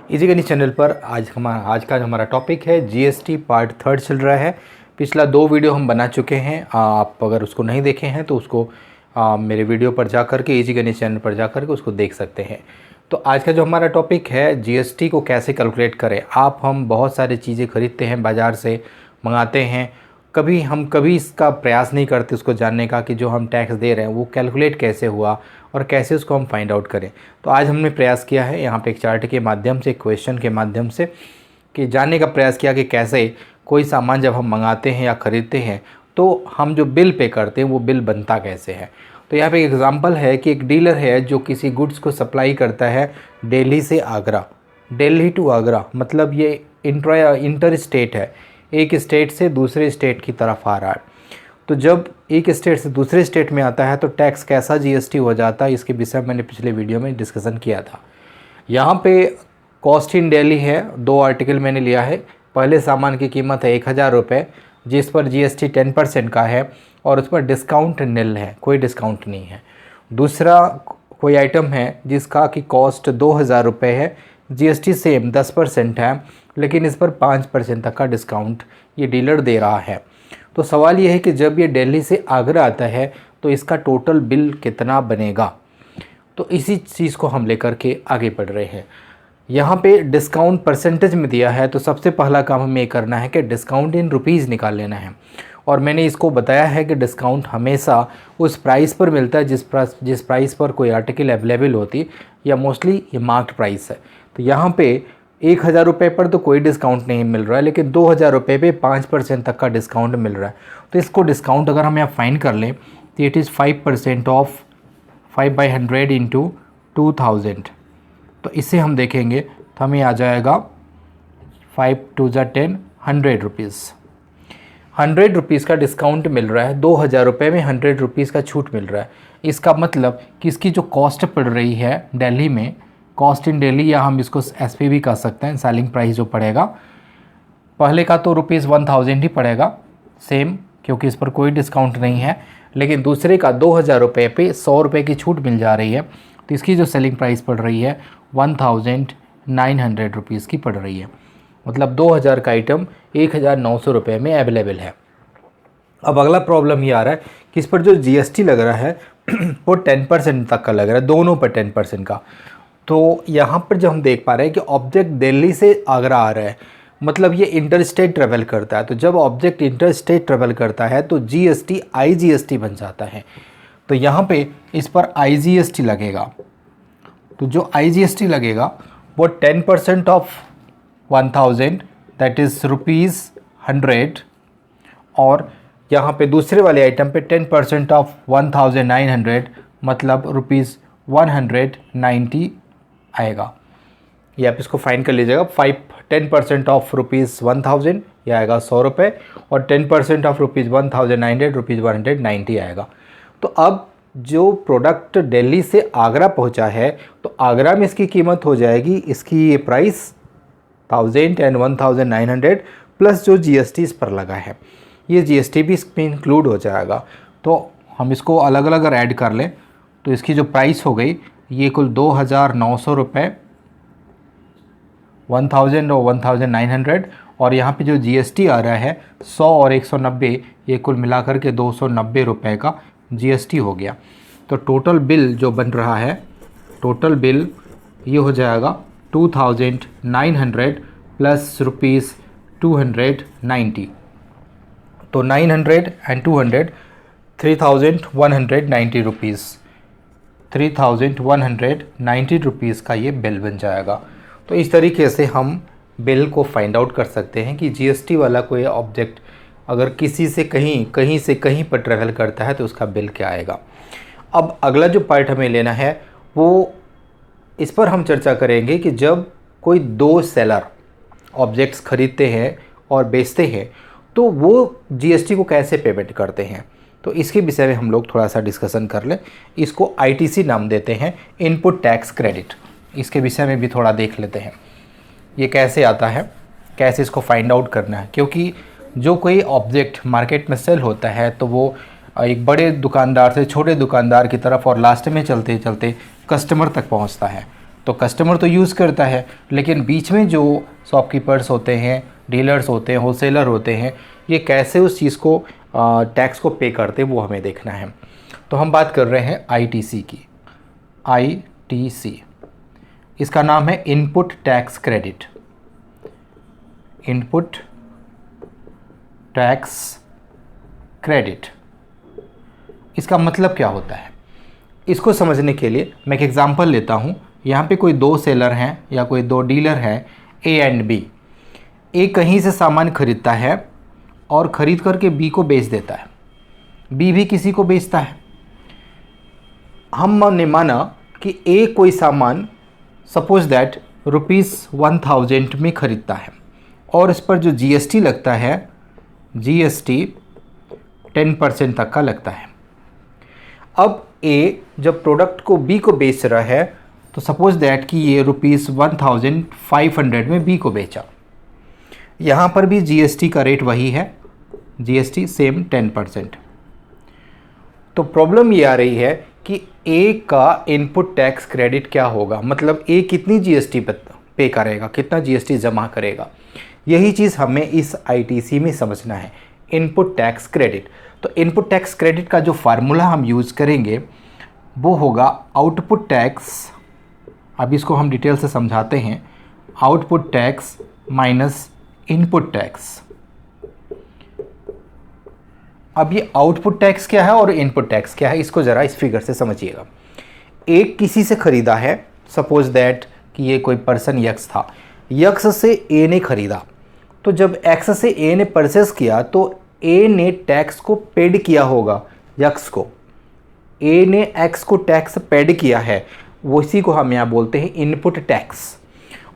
Easy गणित channel पर आज का हमारा टॉपिक है जीएसटी पार्ट 3 चल रहा है। पिछला 2 वीडियो हम बना चुके हैं। आप अगर उसको नहीं देखे हैं तो उसको मेरे वीडियो पर जा कर के इजी गणित चैनल पर जा कर के उसको देख सकते हैं। तो आज का जो हमारा टॉपिक है जीएसटी को कैसे कैलकुलेट करें। हम बहुत सारी चीज़ें खरीदते हैं, बाज़ार से मंगाते हैं, कभी इसका प्रयास नहीं करते उसको जानने का कि जो हम टैक्स दे रहे हैं वो कैलकुलेट कैसे हुआ और कैसे उसको हम फाइंड आउट करें। तो आज हमने प्रयास किया है यहाँ पे एक चार्ट के माध्यम से, क्वेश्चन के माध्यम से कि जानने का प्रयास किया कि कैसे कोई सामान जब हम मंगाते हैं या ख़रीदते हैं तो हम जो बिल पे करते हैं वो बिल बनता कैसे है। तो यहाँ पे एक एग्ज़ाम्पल है कि एक डीलर है जो किसी गुड्स को सप्लाई करता है दिल्ली से आगरा, दिल्ली टू आगरा, मतलब ये इंटर स्टेट है, एक स्टेट से दूसरे स्टेट की तरफ आ रहा है। तो जब एक स्टेट से दूसरे स्टेट में आता है तो टैक्स कैसा जीएसटी हो जाता है, इसके विषय में मैंने पिछले वीडियो में डिस्कशन किया था। यहाँ पे कॉस्ट इन दिल्ली है, 2 आर्टिकल मैंने लिया है। पहले सामान की कीमत है 1000 रुपये, जिस पर जीएसटी 10% का है और उस पर डिस्काउंट निल है, कोई डिस्काउंट नहीं है। दूसरा कोई आइटम है जिसका कि कॉस्ट 2000 रुपये है, जीएसटी सेम 10% है, लेकिन इस पर 5% तक का डिस्काउंट ये डीलर दे रहा है। तो सवाल ये है कि जब ये दिल्ली से आगरा आता है तो इसका टोटल बिल कितना बनेगा। तो इसी चीज़ को हम लेकर के आगे बढ़ रहे हैं। यहाँ पे डिस्काउंट परसेंटेज में दिया है, तो सबसे पहला काम हमें ये करना है कि डिस्काउंट इन रुपीज़ निकाल लेना है। और मैंने इसको बताया है कि डिस्काउंट हमेशा उस प्राइस पर मिलता है जिस प्राइस पर कोई आर्टिकल अवेलेबल होती, या मोस्टली ये मार्क्ड प्राइस है। तो यहाँ पे 1000 रुपये पर तो कोई डिस्काउंट नहीं मिल रहा है, लेकिन 2000 रुपये पे 5% तक का डिस्काउंट मिल रहा है। तो इसको डिस्काउंट अगर हम यहाँ फाइंड कर लें तो इट इज़ 5% ऑफ 5/100 इंटू 2000। तो इससे हम देखेंगे तो हमें आ जाएगा 5 2 10 100 रुपीज़। 100 रुपीज़ का डिस्काउंट मिल रहा है, 2000 रुपये में 100 रुपीज़ का छूट मिल रहा है। इसका मतलब कि इसकी जो कॉस्ट पड़ रही है दिल्ली में, कॉस्ट इन दिल्ली, या हम इसको एसपी भी कह सकते हैं, सेलिंग प्राइस जो पड़ेगा, पहले का तो ₹1000 ही पड़ेगा सेम, क्योंकि इस पर कोई डिस्काउंट नहीं है। लेकिन दूसरे का 2000 रुपये पे 100 रुपये की छूट मिल जा रही है, तो इसकी जो सेलिंग प्राइस पड़ रही है 1900 रुपीज़ की पड़ रही है। मतलब 2000 का आइटम 1900 रुपये में अवेलेबल है। अब अगला प्रॉब्लम ये आ रहा है कि इस पर जो जीएसटी लग रहा है वो 10% तक का लग रहा है, दोनों पर 10% का। तो यहाँ पर जो हम देख पा रहे हैं कि ऑब्जेक्ट दिल्ली से आगरा आ रहा है, मतलब ये इंटर स्टेट ट्रेवल करता है। तो जब ऑब्जेक्ट इंटर स्टेट ट्रेवल करता है तो जीएसटी आईजीएसटी बन जाता है। तो यहाँ पे इस पर आईजीएसटी लगेगा। तो जो आईजीएसटी लगेगा वो 10% ऑफ 1000, दैट इज़ ₹100, और यहाँ पे दूसरे वाले आइटम पे 10% ऑफ 1900, मतलब ₹190 आएगा। ये आप इसको फाइन कर लीजिएगा। 10% ऑफ ₹1000 यह आएगा 100 रुपये, और 10% ऑफ ₹1900 ₹190 आएगा। तो अब जो प्रोडक्ट दिल्ली से आगरा पहुंचा है तो आगरा में इसकी कीमत हो जाएगी, इसकी ये प्राइस 1000 एंड 1900 प्लस जो जीएसटी इस पर लगा है, ये जीएसटी भी इसमें इंक्लूड हो जाएगा। तो हम इसको अलग अलग अगर ऐड कर लें तो इसकी जो प्राइस हो गई ये कुल 2900 रुपये, 1000 और 1900, और यहाँ पे जो जीएसटी आ रहा है 100 और 190, ये कुल मिलाकर के 290 रुपये का जीएसटी हो गया। तो टोटल बिल जो बन रहा है, टोटल बिल ये हो जाएगा 2900 प्लस ₹290। तो 900 एंड 200 3190 रुपीज़, 3190 रुपीज़ का ये बिल बन जाएगा। तो इस तरीके से हम बिल को फाइंड आउट कर सकते हैं कि जीएसटी वाला कोई ऑब्जेक्ट अगर किसी से कहीं से कहीं पर ट्रैवल करता है तो उसका बिल क्या आएगा। अब अगला जो पार्ट हमें लेना है वो, इस पर हम चर्चा करेंगे कि जब कोई 2 सेलर ऑब्जेक्ट्स खरीदते हैं और बेचते हैं तो वो जीएसटी को कैसे पेमेंट करते हैं। तो इसके विषय में हम लोग थोड़ा सा डिस्कशन कर लें। इसको आईटीसी नाम देते हैं, इनपुट टैक्स क्रेडिट। इसके विषय में भी थोड़ा देख लेते हैं ये कैसे आता है, कैसे इसको फाइंड आउट करना है। क्योंकि जो कोई ऑब्जेक्ट मार्केट में सेल होता है तो वो एक बड़े दुकानदार से छोटे दुकानदार की तरफ और लास्ट में चलते चलते कस्टमर तक पहुंचता है। तो कस्टमर तो यूज़ करता है, लेकिन बीच में जो शॉपकीपर्स होते हैं, डीलर्स होते हैं, होलसेलर होते हैं, ये कैसे उस चीज़ को टैक्स को पे करते हैं वो हमें देखना है। तो हम बात कर रहे हैं आईटीसी की। आईटीसी, इसका नाम है input tax credit. Input tax credit, इसका मतलब क्या होता है? इसको समझने के लिए मैं एक एग्जांपल लेता हूँ। यहाँ पे कोई दो सेलर हैं या कोई दो डीलर हैं, ए एंड बी। ए कहीं से सामान खरीदता है और ख़रीद करके बी को बेच देता है, बी भी किसी को बेचता है। हमने माना कि ए कोई सामान सपोज दैट ₹1000 में ख़रीदता है और इस पर जो जीएसटी लगता है, जीएसटी 10% तक का लगता है। अब ए जब प्रोडक्ट को बी को बेच रहा है तो सपोज दैट कि ये ₹1500 में बी को बेचा। यहाँ पर भी जीएसटी का रेट वही है, जीएसटी सेम 10%। तो प्रॉब्लम ये आ रही है कि ए का इनपुट टैक्स क्रेडिट क्या होगा, मतलब ए कितनी जीएसटी पे करेगा, कितना जीएसटी जमा करेगा। यही चीज़ हमें इस आईटीसी में समझना है, इनपुट टैक्स क्रेडिट। तो इनपुट टैक्स क्रेडिट का जो फार्मूला हम यूज़ करेंगे वो होगा आउटपुट टैक्स। अब इसको हम डिटेल से समझाते हैं। Output tax minus input tax. अब ये आउटपुट टैक्स क्या है और इनपुट टैक्स क्या है, इसको ज़रा इस फिगर से समझिएगा। एक किसी से ख़रीदा है, सपोज दैट कि ये कोई पर्सन यक्स था, यक्स से ए ने ख़रीदा। तो जब एक्स से ए ने परचेस किया तो ए ने टैक्स को पेड किया होगा यक्स को, ए ने एक्स को टैक्स पेड किया है, वो इसी को हम यहाँ बोलते हैं इनपुट टैक्स।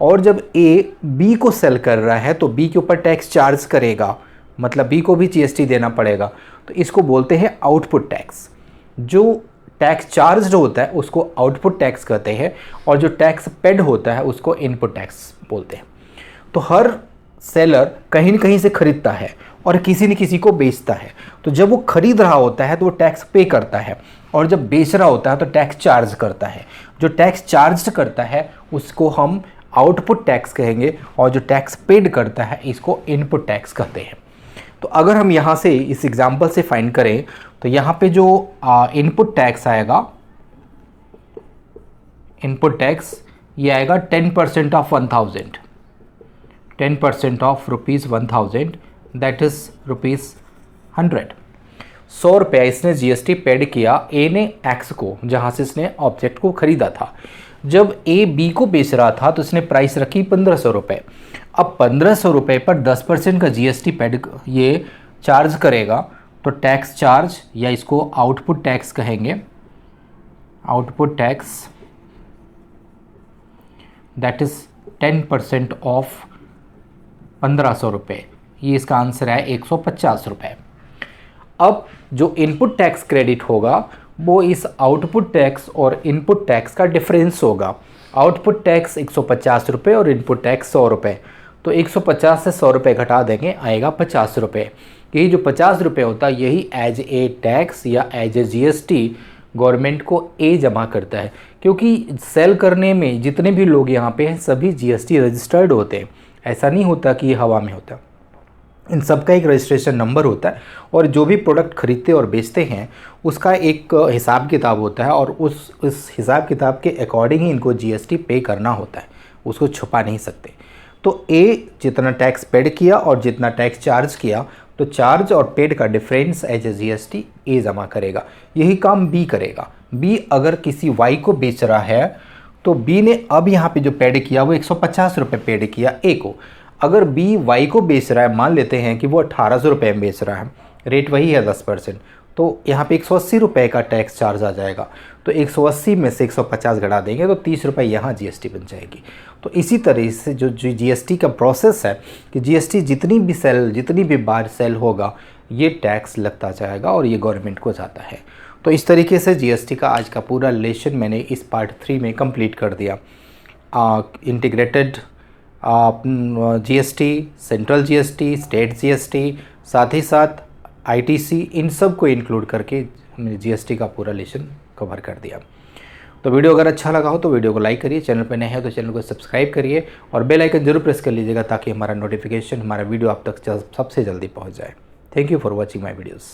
और जब ए बी को सेल कर रहा है तो बी के ऊपर टैक्स चार्ज करेगा, मतलब बी को भी जीएसटी देना पड़ेगा, तो इसको बोलते हैं आउटपुट टैक्स। जो टैक्स चार्ज होता है उसको आउटपुट टैक्स कहते हैं और जो टैक्स पेड होता है उसको इनपुट टैक्स बोलते हैं। तो हर सेलर कहीं न कहीं से खरीदता है और किसी न किसी को बेचता है। तो जब वो खरीद रहा होता है तो वो टैक्स पे करता है और जब बेच रहा होता है तो टैक्स चार्ज करता है। जो टैक्स चार्ज करता है उसको हम आउटपुट टैक्स कहेंगे और जो टैक्स पेड करता है इसको इनपुट टैक्स कहते हैं। तो अगर हम यहाँ से इस एग्जांपल से फाइंड करें तो यहाँ पे जो इनपुट टैक्स आएगा, इनपुट टैक्स ये आएगा 10% ऑफ 1000, 10% ऑफ ₹1000, दैट इज ₹100। 100 रुपये इसने जीएसटी पेड किया ए ने एक्स को, जहाँ से इसने ऑब्जेक्ट को खरीदा था। जब ए बी को बेच रहा था तो इसने प्राइस रखी 1500 रुपये। अब 1500 रुपये पर 10% का जीएसटी पेड ये चार्ज करेगा, तो टैक्स चार्ज या इसको आउटपुट टैक्स कहेंगे, output tax that is 10% of 1500 रुपये। ये इसका आंसर है 150 रुपये। अब जो इनपुट टैक्स क्रेडिट होगा वो इस आउटपुट टैक्स और इनपुट टैक्स का डिफरेंस होगा। आउटपुट टैक्स 150 रुपये और इनपुट टैक्स 100 रुपये, तो 150 से 100 रुपये घटा देंगे, आएगा 50 रुपये। यही जो 50 रुपये होता है यही एज ए टैक्स या एज ए जीएसटी गवर्नमेंट को ए जमा करता है, क्योंकि सेल करने में जितने भी लोग यहाँ पे हैं सभी जीएसटी रजिस्टर्ड होते हैं। ऐसा नहीं होता कि ये हवा में होता, इन सब का एक रजिस्ट्रेशन नंबर होता है और जो भी प्रोडक्ट खरीदते और बेचते हैं उसका एक हिसाब किताब होता है और उस हिसाब किताब के अकॉर्डिंग ही इनको जीएसटी पे करना होता है, उसको छुपा नहीं सकते। तो ए जितना टैक्स पेड किया और जितना टैक्स चार्ज किया, तो चार्ज और पेड का difference as a GST A जमा करेगा। यही काम बी करेगा। बी अगर किसी वाई को बेच रहा है तो बी ने अब यहाँ पे जो पेड किया वो 150 रुपये पेड किया ए को। अगर बी वाई को बेच रहा है, मान लेते हैं कि वो 1800 रुपये में बेच रहा है, रेट वही है 10%, तो यहाँ पे 180 रुपये का टैक्स चार्ज आ जाएगा। तो 180 में से 150 घटा देंगे तो 30 रुपये यहाँ जीएसटी बन जाएगी। तो इसी तरह से जो जीएसटी का प्रोसेस है कि जीएसटी जितनी भी बार सेल होगा ये टैक्स लगता जाएगा और ये गवर्नमेंट को जाता है। तो इस तरीके से जीएसटी का आज का पूरा लेसन मैंने इस पार्ट 3 में कंप्लीट कर दिया। Integrated GST, central GST, state GST, साथ ही साथ आईटीसी, इन सब को इंक्लूड करके मैंने जीएसटी का पूरा लेसन कवर कर दिया। तो वीडियो अगर अच्छा लगा हो तो वीडियो को लाइक करिए, चैनल पर नए हैं तो चैनल को सब्सक्राइब करिए और बेल आइकन जरूर प्रेस कर लीजिएगा ताकि हमारा नोटिफिकेशन, हमारा वीडियो आप तक सबसे जल्दी पहुँच जाए। Thank you for watching my videos.